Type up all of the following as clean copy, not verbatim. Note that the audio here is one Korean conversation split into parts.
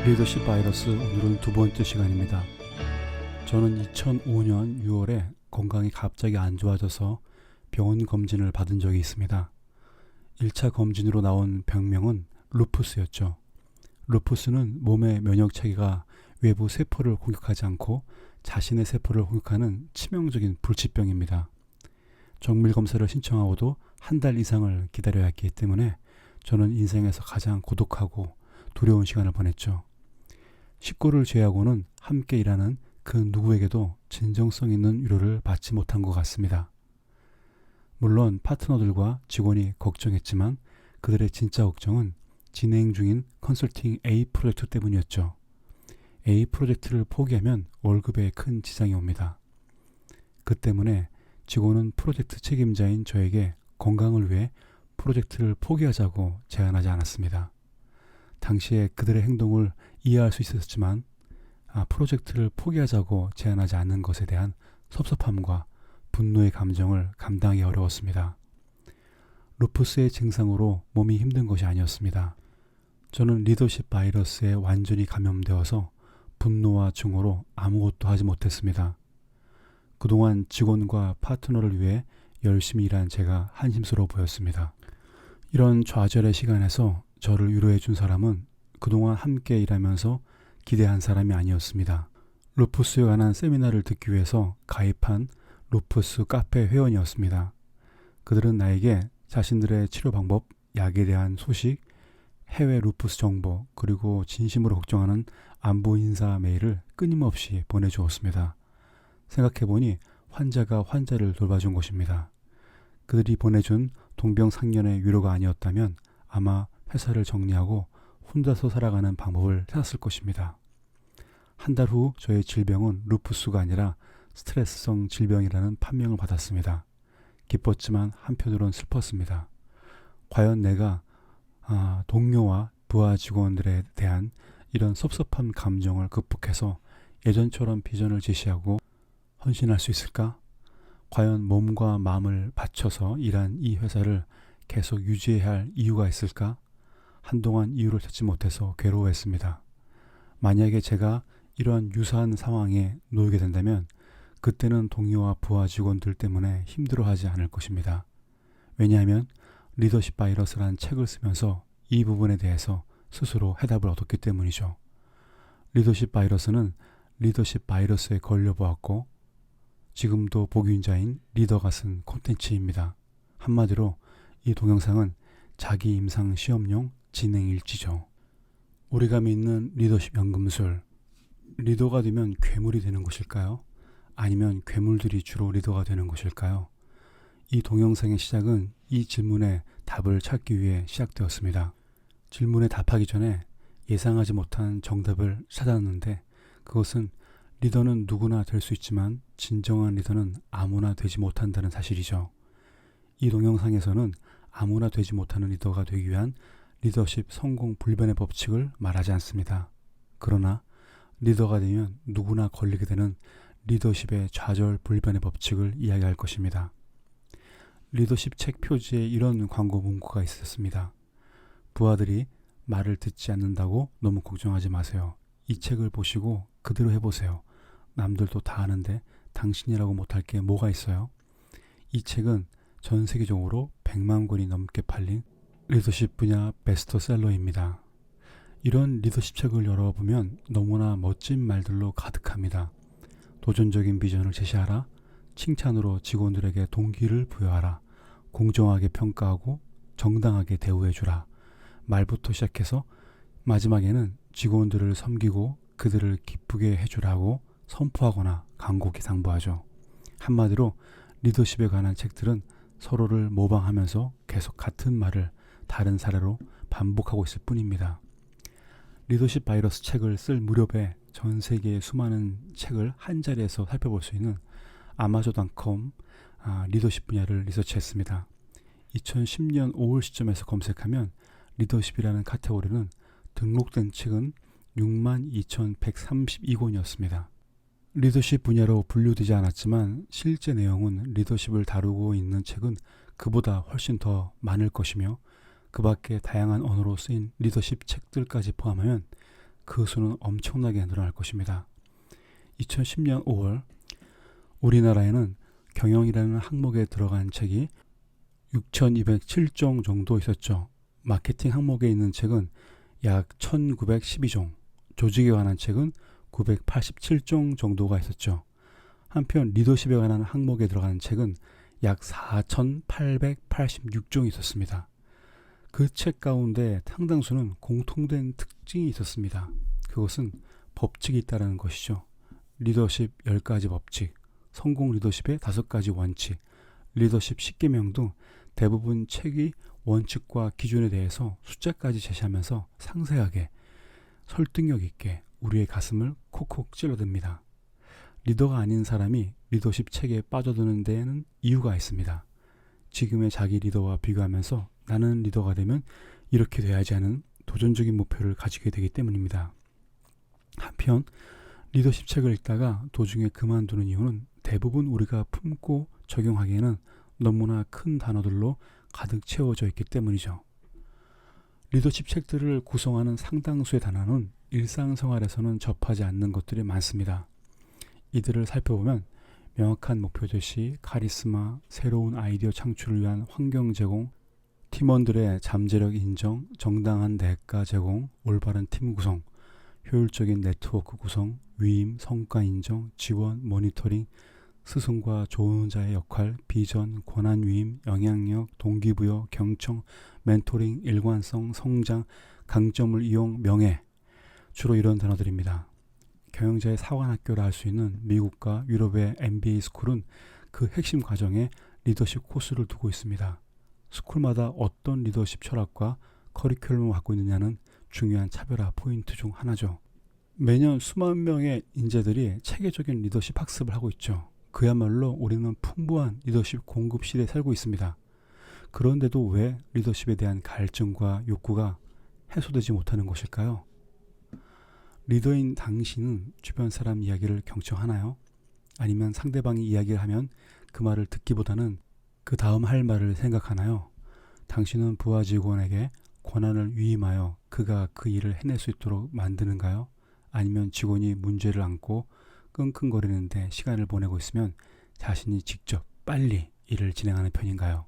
리더십 바이러스, 오늘은 두 번째 시간입니다. 저는 2005년 6월에 건강이 갑자기 안 좋아져서 병원 검진을 받은 적이 있습니다. 1차 검진으로 나온 병명은 루푸스였죠. 루푸스는 몸의 면역 체계가 외부 세포를 공격하지 않고 자신의 세포를 공격하는 치명적인 불치병입니다. 정밀 검사를 신청하고도 한 달 이상을 기다려야 했기 때문에 저는 인생에서 가장 고독하고 두려운 시간을 보냈죠. 식구를 제외하고는 함께 일하는 그 누구에게도 진정성 있는 위로를 받지 못한 것 같습니다. 물론 파트너들과 직원이 걱정했지만 그들의 진짜 걱정은 진행 중인 컨설팅 A 프로젝트 때문이었죠. A 프로젝트를 포기하면 월급에 큰 지장이 옵니다. 그 때문에 직원은 프로젝트 책임자인 저에게 건강을 위해 프로젝트를 포기하자고 제안하지 않았습니다. 당시에 그들의 행동을 이해할 수 있었지만 프로젝트를 포기하자고 제안하지 않는 것에 대한 섭섭함과 분노의 감정을 감당하기 어려웠습니다. 루푸스의 증상으로 몸이 힘든 것이 아니었습니다. 저는 리더십 바이러스에 완전히 감염되어서 분노와 증오로 아무것도 하지 못했습니다. 그동안 직원과 파트너를 위해 열심히 일한 제가 한심스러워 보였습니다. 이런 좌절의 시간에서 저를 위로해 준 사람은 그동안 함께 일하면서 기대한 사람이 아니었습니다. 루푸스에 관한 세미나를 듣기 위해서 가입한 루푸스 카페 회원이었습니다. 그들은 나에게 자신들의 치료 방법, 약에 대한 소식, 해외 루푸스 정보, 그리고 진심으로 걱정하는 안부 인사 메일을 끊임없이 보내주었습니다. 생각해보니 환자가 환자를 돌봐준 것입니다. 그들이 보내준 동병상련의 위로가 아니었다면 아마 회사를 정리하고 혼자서 살아가는 방법을 찾았을 것입니다. 한 달 후 저의 질병은 루푸스가 아니라 스트레스성 질병이라는 판명을 받았습니다. 기뻤지만 한편으론 슬펐습니다. 과연 내가 동료와 부하 직원들에 대한 이런 섭섭한 감정을 극복해서 예전처럼 비전을 제시하고 헌신할 수 있을까? 과연 몸과 마음을 바쳐서 일한 이 회사를 계속 유지해야 할 이유가 있을까? 한동안 이유를 찾지 못해서 괴로워했습니다. 만약에 제가 이러한 유사한 상황에 놓이게 된다면 그때는 동료와 부하 직원들 때문에 힘들어하지 않을 것입니다. 왜냐하면 리더십 바이러스라는 책을 쓰면서 이 부분에 대해서 스스로 해답을 얻었기 때문이죠. 리더십 바이러스는 리더십 바이러스에 걸려보았고 지금도 복균자인 리더가 쓴 콘텐츠입니다. 한마디로 이 동영상은 자기 임상 시험용 진행일지죠. 우리가 믿는 리더십 연금술, 리더가 되면 괴물이 되는 것일까요? 아니면 괴물들이 주로 리더가 되는 것일까요? 이 동영상의 시작은 이 질문에 답을 찾기 위해 시작되었습니다. 질문에 답하기 전에 예상하지 못한 정답을 찾았는데 그것은 리더는 누구나 될 수 있지만 진정한 리더는 아무나 되지 못한다는 사실이죠. 이 동영상에서는 아무나 되지 못하는 리더가 되기 위한 리더십 성공 불변의 법칙을 말하지 않습니다. 그러나 리더가 되면 누구나 걸리게 되는 리더십의 좌절 불변의 법칙을 이야기할 것입니다. 리더십 책 표지에 이런 광고 문구가 있었습니다. 부하들이 말을 듣지 않는다고 너무 걱정하지 마세요. 이 책을 보시고 그대로 해보세요. 남들도 다 아는데 당신이라고 못할 게 뭐가 있어요? 이 책은 전 세계적으로 100만 권이 넘게 팔린 리더십 분야 베스트셀러입니다. 이런 리더십 책을 열어보면 너무나 멋진 말들로 가득합니다. 도전적인 비전을 제시하라, 칭찬으로 직원들에게 동기를 부여하라, 공정하게 평가하고 정당하게 대우해주라, 말부터 시작해서 마지막에는 직원들을 섬기고 그들을 기쁘게 해주라고 선포하거나 간곡히 당부하죠. 한마디로 리더십에 관한 책들은 서로를 모방하면서 계속 같은 말을 다른 사례로 반복하고 있을 뿐입니다. 리더십 바이러스 책을 쓸 무렵에 전 세계의 수많은 책을 한 자리에서 살펴볼 수 있는 아마존.com 리더십 분야를 리서치했습니다. 2010년 5월 시점에서 검색하면 리더십이라는 카테고리는 등록된 책은 62,132권이었습니다. 리더십 분야로 분류되지 않았지만 실제 내용은 리더십을 다루고 있는 책은 그보다 훨씬 더 많을 것이며 그 밖에 다양한 언어로 쓰인 리더십 책들까지 포함하면 그 수는 엄청나게 늘어날 것입니다. 2010년 5월 우리나라에는 경영이라는 항목에 들어간 책이 6,207종 정도 있었죠. 마케팅 항목에 있는 책은 약 1,912종, 조직에 관한 책은 987종 정도가 있었죠. 한편 리더십에 관한 항목에 들어가는 책은 약 4,886종이 있었습니다. 그 책 가운데 상당수는 공통된 특징이 있었습니다. 그것은 법칙이 있다는 것이죠. 리더십 10가지 법칙, 성공 리더십의 5가지 원칙, 리더십 10계명 등 대부분 책이 원칙과 기준에 대해서 숫자까지 제시하면서 상세하게 설득력 있게 우리의 가슴을 콕콕 찔러댑니다. 리더가 아닌 사람이 리더십 책에 빠져드는 데에는 이유가 있습니다. 지금의 자기 리더와 비교하면서 나는 리더가 되면 이렇게 돼야지 하는 도전적인 목표를 가지게 되기 때문입니다. 한편 리더십 책을 읽다가 도중에 그만두는 이유는 대부분 우리가 품고 적용하기에는 너무나 큰 단어들로 가득 채워져 있기 때문이죠. 리더십 책들을 구성하는 상당수의 단어는 일상생활에서는 접하지 않는 것들이 많습니다. 이들을 살펴보면 명확한 목표 제시, 카리스마, 새로운 아이디어 창출을 위한 환경 제공, 팀원들의 잠재력 인정, 정당한 대가 제공, 올바른 팀 구성, 효율적인 네트워크 구성, 위임, 성과 인정, 지원, 모니터링, 스승과 조언자의 역할, 비전, 권한 위임, 영향력, 동기부여, 경청, 멘토링, 일관성, 성장, 강점을 이용, 명예, 주로 이런 단어들입니다. 경영자의 사관학교라 할 수 있는 미국과 유럽의 MBA 스쿨은 그 핵심 과정에 리더십 코스를 두고 있습니다. 스쿨마다 어떤 리더십 철학과 커리큘럼을 갖고 있느냐는 중요한 차별화 포인트 중 하나죠. 매년 수만 명의 인재들이 체계적인 리더십 학습을 하고 있죠. 그야말로 우리는 풍부한 리더십 공급 시대에 살고 있습니다. 그런데도 왜 리더십에 대한 갈증과 욕구가 해소되지 못하는 것일까요? 리더인 당신은 주변 사람 이야기를 경청하나요? 아니면 상대방이 이야기를 하면 그 말을 듣기보다는 그 다음 할 말을 생각하나요? 당신은 부하 직원에게 권한을 위임하여 그가 그 일을 해낼 수 있도록 만드는가요? 아니면 직원이 문제를 안고 끙끙거리는데 시간을 보내고 있으면 자신이 직접 빨리 일을 진행하는 편인가요?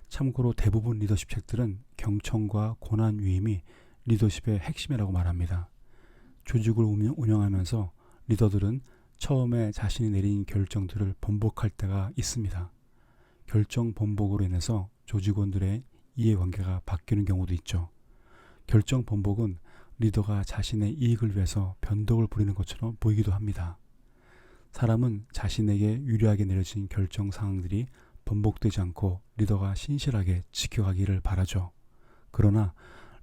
참고로 대부분 리더십 책들은 경청과 권한 위임이 리더십의 핵심이라고 말합니다. 조직을 운영하면서 리더들은 처음에 자신이 내린 결정들을 번복할 때가 있습니다. 결정 번복으로 인해서 조직원들의 이해관계가 바뀌는 경우도 있죠. 결정 번복은 리더가 자신의 이익을 위해서 변덕을 부리는 것처럼 보이기도 합니다. 사람은 자신에게 유리하게 내려진 결정 사항들이 번복되지 않고 리더가 신실하게 지켜가기를 바라죠. 그러나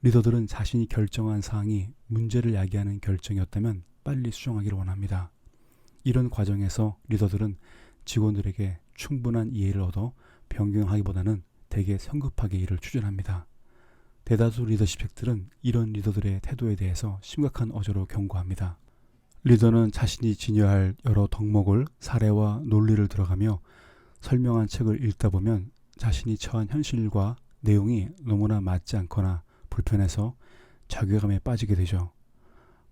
리더들은 자신이 결정한 사항이 문제를 야기하는 결정이었다면 빨리 수정하기를 원합니다. 이런 과정에서 리더들은 직원들에게 충분한 이해를 얻어 변경하기보다는 대개 성급하게 일을 추진합니다. 대다수 리더십 책들은 이런 리더들의 태도에 대해서 심각한 어조로 경고합니다. 리더는 자신이 지녀할 여러 덕목을 사례와 논리를 들어가며 설명한 책을 읽다 보면 자신이 처한 현실과 내용이 너무나 맞지 않거나 불편해서 자괴감에 빠지게 되죠.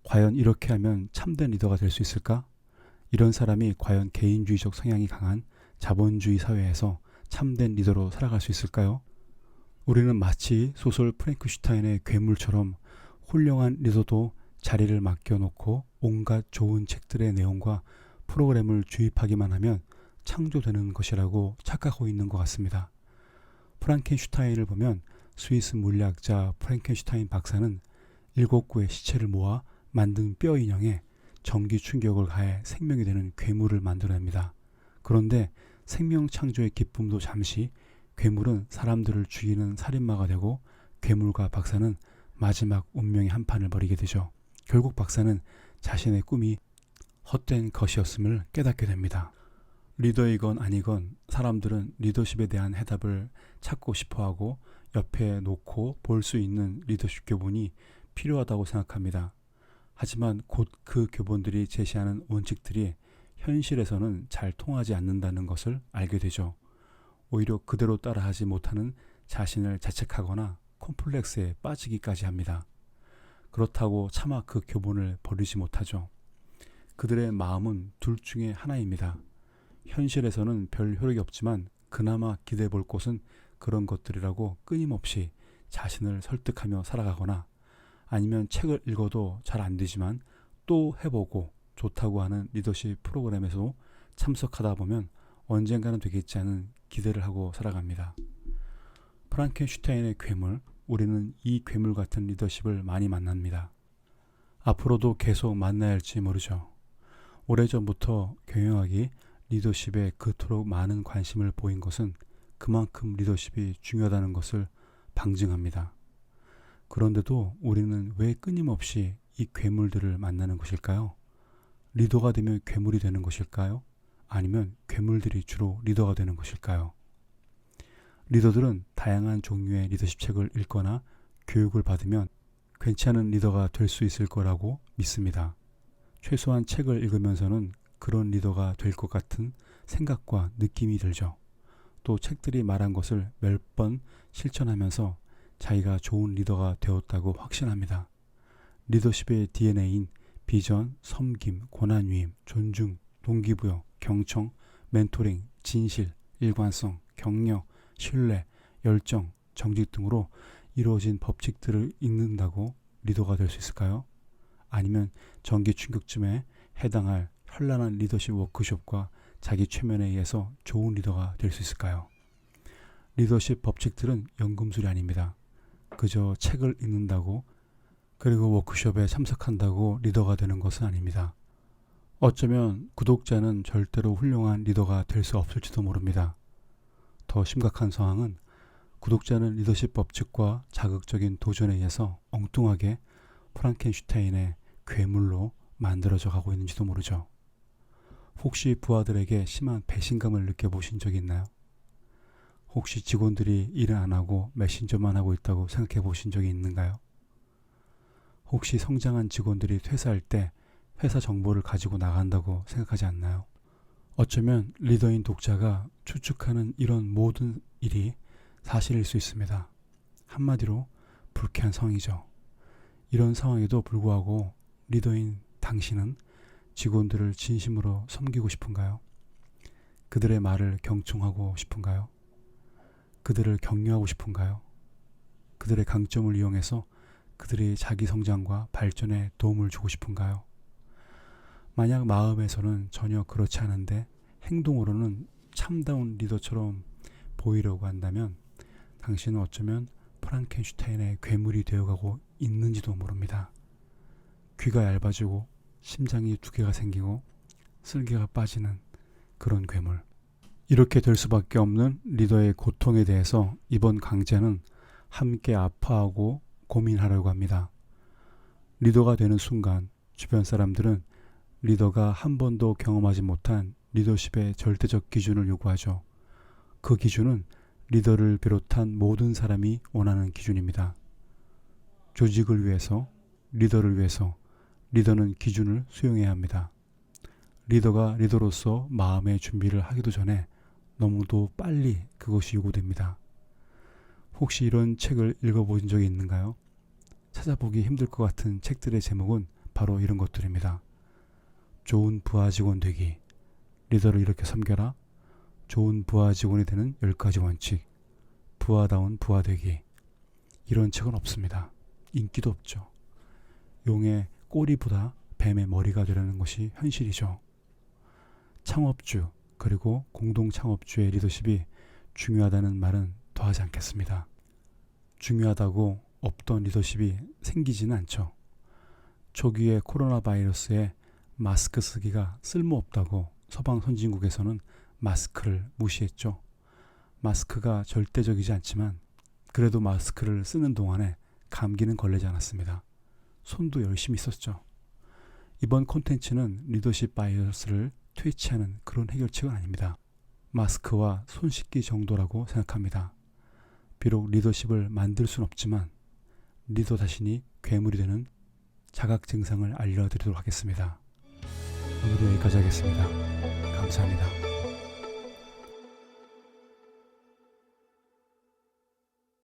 과연 이렇게 하면 참된 리더가 될 수 있을까? 이런 사람이 과연 개인주의적 성향이 강한 자본주의 사회에서 참된 리더로 살아갈 수 있을까요? 우리는 마치 소설 프랭크슈타인의 괴물처럼 훌륭한 리더도 자리를 맡겨놓고 온갖 좋은 책들의 내용과 프로그램을 주입하기만 하면 창조되는 것이라고 착각하고 있는 것 같습니다. 프랑켄슈타인을 보면 스위스 물리학자 프랑켄슈타인 박사는 7구의 시체를 모아 만든 뼈 인형에 전기 충격을 가해 생명이 되는 괴물을 만들어냅니다. 그런데 생명 창조의 기쁨도 잠시 괴물은 사람들을 죽이는 살인마가 되고 괴물과 박사는 마지막 운명의 한판을 벌이게 되죠. 결국 박사는 자신의 꿈이 헛된 것이었음을 깨닫게 됩니다. 리더이건 아니건 사람들은 리더십에 대한 해답을 찾고 싶어하고 옆에 놓고 볼 수 있는 리더십 교본이 필요하다고 생각합니다. 하지만 곧 그 교본들이 제시하는 원칙들이 현실에서는 잘 통하지 않는다는 것을 알게 되죠. 오히려 그대로 따라하지 못하는 자신을 자책하거나 콤플렉스에 빠지기까지 합니다. 그렇다고 차마 그 교본을 버리지 못하죠. 그들의 마음은 둘 중에 하나입니다. 현실에서는 별 효력이 없지만 그나마 기대해 볼 곳은 그런 것들이라고 끊임없이 자신을 설득하며 살아가거나, 아니면 책을 읽어도 잘 안 되지만 또 해보고 좋다고 하는 리더십 프로그램에서 참석하다 보면 언젠가는 되겠지 하는 기대를 하고 살아갑니다. 프랑켄슈타인의 괴물, 우리는 이 괴물 같은 리더십을 많이 만납니다. 앞으로도 계속 만나야 할지 모르죠. 오래전부터 경영학이 리더십에 그토록 많은 관심을 보인 것은 그만큼 리더십이 중요하다는 것을 방증합니다. 그런데도 우리는 왜 끊임없이 이 괴물들을 만나는 것일까요? 리더가 되면 괴물이 되는 것일까요? 아니면 괴물들이 주로 리더가 되는 것일까요? 리더들은 다양한 종류의 리더십 책을 읽거나 교육을 받으면 괜찮은 리더가 될 수 있을 거라고 믿습니다. 최소한 책을 읽으면서는 그런 리더가 될 것 같은 생각과 느낌이 들죠. 또 책들이 말한 것을 몇 번 실천하면서 자기가 좋은 리더가 되었다고 확신합니다. 리더십의 DNA인 비전, 섬김, 권한위임, 존중, 동기부여, 경청, 멘토링, 진실, 일관성, 격려, 신뢰, 열정, 정직 등으로 이루어진 법칙들을 읽는다고 리더가 될 수 있을까요? 아니면 정기 충격쯤에 해당할 현란한 리더십 워크숍과 자기 최면에 의해서 좋은 리더가 될 수 있을까요? 리더십 법칙들은 연금술이 아닙니다. 그저 책을 읽는다고, 그리고 워크숍에 참석한다고 리더가 되는 것은 아닙니다. 어쩌면 구독자는 절대로 훌륭한 리더가 될 수 없을지도 모릅니다. 더 심각한 상황은 구독자는 리더십 법칙과 자극적인 도전에 의해서 엉뚱하게 프랑켄슈타인의 괴물로 만들어져 가고 있는지도 모르죠. 혹시 부하들에게 심한 배신감을 느껴보신 적이 있나요? 혹시 직원들이 일을 안 하고 메신저만 하고 있다고 생각해 보신 적이 있는가요? 혹시 성장한 직원들이 퇴사할 때 회사 정보를 가지고 나간다고 생각하지 않나요? 어쩌면 리더인 독자가 추측하는 이런 모든 일이 사실일 수 있습니다. 한마디로 불쾌한 상황이죠. 이런 상황에도 불구하고 리더인 당신은 직원들을 진심으로 섬기고 싶은가요? 그들의 말을 경청하고 싶은가요? 그들을 격려하고 싶은가요? 그들의 강점을 이용해서 그들의 자기 성장과 발전에 도움을 주고 싶은가요? 만약 마음에서는 전혀 그렇지 않은데 행동으로는 참다운 리더처럼 보이려고 한다면 당신은 어쩌면 프랑켄슈타인의 괴물이 되어가고 있는지도 모릅니다. 귀가 얇아지고 심장이 두 개가 생기고 쓸개가 빠지는 그런 괴물. 이렇게 될 수밖에 없는 리더의 고통에 대해서 이번 강좌는 함께 아파하고 고민하려고 합니다. 리더가 되는 순간 주변 사람들은 리더가 한 번도 경험하지 못한 리더십의 절대적 기준을 요구하죠. 그 기준은 리더를 비롯한 모든 사람이 원하는 기준입니다. 조직을 위해서, 리더를 위해서 리더는 기준을 수용해야 합니다. 리더가 리더로서 마음의 준비를 하기도 전에 너무도 빨리 그것이 요구됩니다. 혹시 이런 책을 읽어보신 적이 있는가요? 찾아보기 힘들 것 같은 책들의 제목은 바로 이런 것들입니다. 좋은 부하 직원 되기, 리더를 이렇게 섬겨라, 좋은 부하 직원이 되는 10가지 원칙, 부하다운 부하 되기. 이런 책은 없습니다. 인기도 없죠. 용의 꼬리보다 뱀의 머리가 되려는 것이 현실이죠. 창업주 그리고 공동창업주의 리더십이 중요하다는 말은 더하지 않겠습니다. 중요하다고 없던 리더십이 생기지는 않죠. 초기에 코로나 바이러스에 마스크 쓰기가 쓸모없다고 서방 선진국에서는 마스크를 무시했죠. 마스크가 절대적이지 않지만 그래도 마스크를 쓰는 동안에 감기는 걸리지 않았습니다. 손도 열심히 썼죠. 이번 콘텐츠는 리더십 바이러스를 퇴치하는 그런 해결책은 아닙니다. 마스크와 손 씻기 정도라고 생각합니다. 비록 리더십을 만들 순 없지만 리더 자신이 괴물이 되는 자각 증상을 알려드리도록 하겠습니다. 오늘은 여기까지 하겠습니다. 감사합니다.